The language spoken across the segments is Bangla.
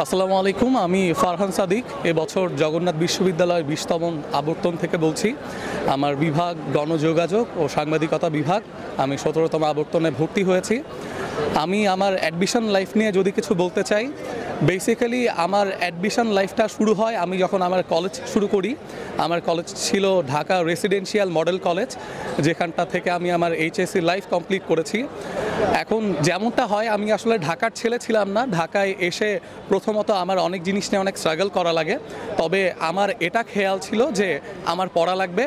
আসসালামু আলাইকুম, আমি ফারহান সাদিক। এবছর জগন্নাথ বিশ্ববিদ্যালয়ের 20তম আবর্তন থেকে বলছি। আমার বিভাগ গণযোগাযোগ ও সাংবাদিকতা বিভাগ। আমি 17তম আবর্তনে ভর্তি হয়েছি। আমি আমার অ্যাডমিশন লাইফ নিয়ে যদি কিছু বলতে চাই, বেসিক্যালি আমার অ্যাডমিশন লাইফটা শুরু হয় আমি যখন আমার কলেজ শুরু করি। আমার কলেজ ছিল ঢাকা রেসিডেন্সিয়াল মডেল কলেজ, যেখানটা থেকে আমি আমার এইচএসসি লাইফ কমপ্লিট করেছি। এখন যেমনটা হয়, আমি আসলে ঢাকার ছেলে ছিলাম না। ঢাকায় এসে প্রথমত আমার অনেক জিনিস নিয়ে অনেক স্ট্রাগল করা লাগে, তবে আমার এটা খেয়াল ছিল যে আমার পড়া লাগবে।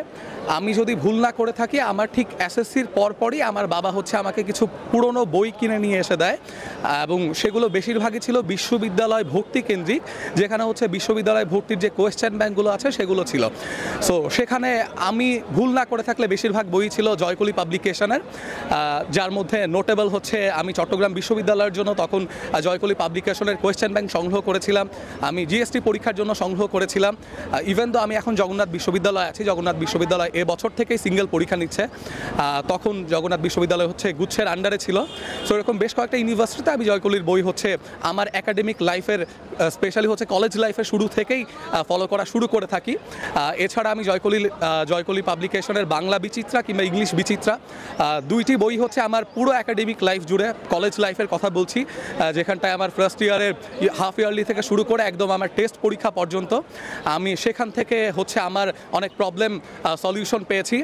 আমি যদি ভুল না করে থাকি, আমার ঠিক এসএসসির পরপরই আমার বাবা আমাকে কিছু পুরনো বই কিনে নিয়ে এসে দেয়, এবং সেগুলো বেশিরভাগই ছিল বিশ্ববিদ্যালয় ভর্তি কেন্দ্রিক, যেখানে বিশ্ববিদ্যালয় ভর্তির যে কোয়েশ্চেন ব্যাংকগুলো আছে সেগুলো ছিল। সো সেখানে আমি ভুল না করে থাকলে বেশিরভাগ বই ছিল জয়কলি পাবলিকেশনের, যার মধ্যে নোটেবল আমি চট্টগ্রাম বিশ্ববিদ্যালয়ের জন্য তখন জয়কলি পাবলিকেশনের কোয়েশ্চেন ব্যাংক সংগ্রহ করেছিলাম। আমি জিএসটি পরীক্ষার জন্য সংগ্রহ করেছিলাম। ইভেন তো আমি এখন জগন্নাথ বিশ্ববিদ্যালয়ে আছি, জগন্নাথ বিশ্ববিদ্যালয় এবছর থেকেই সিঙ্গেল পরীক্ষা নিচ্ছে। তখন জগন্নাথ বিশ্ববিদ্যালয় গুচ্ছের আন্ডারে ছিল। সো এরকম বেশ কয়েকটা ইউনিভার্সিটিতে আমি জয়কলির বই আমার একাডেমিক লাইফের, স্পেশালি কলেজ লাইফের শুরু থেকেই ফলো করা শুরু করে থাকি। এছাড়া আমি জয়কলি পাবলিকেশনের বাংলা বিচিত্রা কিংবা ইংলিশ বিচিত্রা, দুইটি বই আমার পুরো একাডেমিক লাইফ জুড়ে, কলেজ লাইফের কথা বলছি, যেখানটায় আমার ফার্স্ট ইয়ারের হাফ ইয়ারলি থেকে শুরু করে একদম আমার টেস্ট পরীক্ষা পর্যন্ত আমি সেখান থেকে আমার অনেক প্রবলেম সলিউশন পেয়েছি।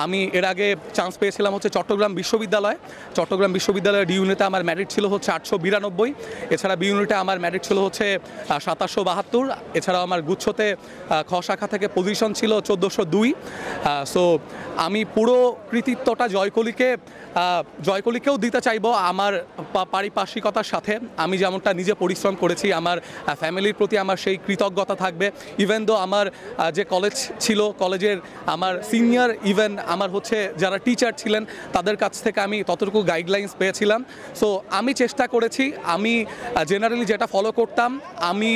আমি এর আগে চান্স পেয়েছিলাম চট্টগ্রাম বিশ্ববিদ্যালয়ের ডি ইউনিটে আমার ম্যারিট ছিল 892। এছাড়া বি ইউনিটে আমার ম্যারিট ছিল 2772। এছাড়াও আমার গুচ্ছতে খ শাখা থেকে পজিশন ছিল 1402। সো আমি পুরো কৃতিত্বটা জয়কলিকেও দিতে চাইবো আমার পারিপার্শ্বিকতার সাথে। আমি যেমনটা নিজে পরিশ্রম করেছি, আমার ফ্যামিলির প্রতি আমার সেই কৃতজ্ঞতা থাকবে। ইভেন দো আমার যে কলেজ ছিল, কলেজের আমার সিনিয়র, ইভেন আমার যারা টিচার ছিলেন, তাদের কাছ থেকে আমি ততটুকু গাইডলাইন্স পেয়েছিলাম। সো আমি চেষ্টা করেছি, আমি জেনারেলি যেটা ফলো করতাম, আমি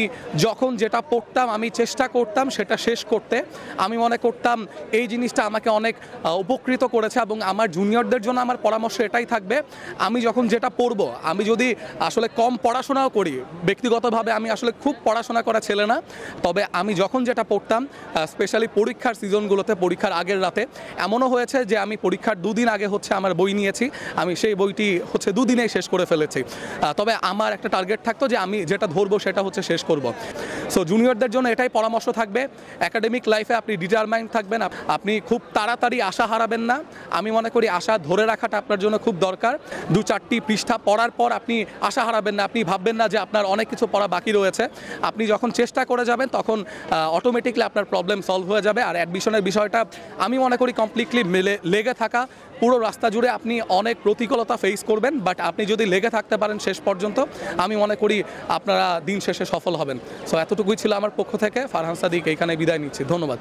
যখন যেটা পড়তাম আমি চেষ্টা করতাম সেটা শেষ করতে। আমি মনে করতাম এই জিনিসটা আমাকে অনেক উপকৃত করেছে, এবং আমার জুনিয়রদের জন্য আমার পরামর্শ এটাই থাকবে, আমি যখন যেটা পড়বো, আমি যদি আসলে কম পড়াশোনাও করি, ব্যক্তিগতভাবে আমি আসলে খুব পড়াশোনা করা ছেলে না, তবে আমি যখন যেটা পড়তাম, স্পেশালি পরীক্ষার সিজনগুলোতে, পরীক্ষার আগের রাতে এমনও হয়েছে যে আমি পরীক্ষার দুদিন আগে আমার বই নিয়েছি, আমি সেই বইটি দুদিনেই শেষ করে ফেলেছি। তবে আমার একটা টার্গেট থাকতো যে আমি যেটা ধরবো সেটা শেষ করব। সো জুনিয়রদের জন্য এটাই পরামর্শ থাকবে, একাডেমিক লাইফে আপনি ডিটারমাইন্ড থাকবেন, আপনি খুব তাড়াতাড়ি আশা হারাবেন না। আমি মনে করি আশা ধরে রাখাটা আপনার জন্য খুব দরকার। 2-4টি পৃষ্ঠা পড়ার পর আপনি আশা হারাবেন না, আপনি ভাববেন না যে আপনার অনেক কিছু পড়া বাকি রয়েছে। আপনি যখন চেষ্টা করে যাবেন তখন অটোমেটিকলি আপনার প্রবলেম সলভ হয়ে যাবে। আর অ্যাডমিশনের বিষয়টা আমি মনে করি কমপ্লিটলি লেগে থাকা। পুরো রাস্তা জুড়ে আপনি অনেক প্রতিকূলতা ফেস করবেন, বাট আপনি যদি লেগে থাকতে পারেন শেষ পর্যন্ত, আমি মনে করি আপনারা দিন শেষে সফল হবেন। সো এতটুকুই ছিল আমার পক্ষ থেকে। ফারহান সাদিক এইখানে বিদায় নিচ্ছি। ধন্যবাদ।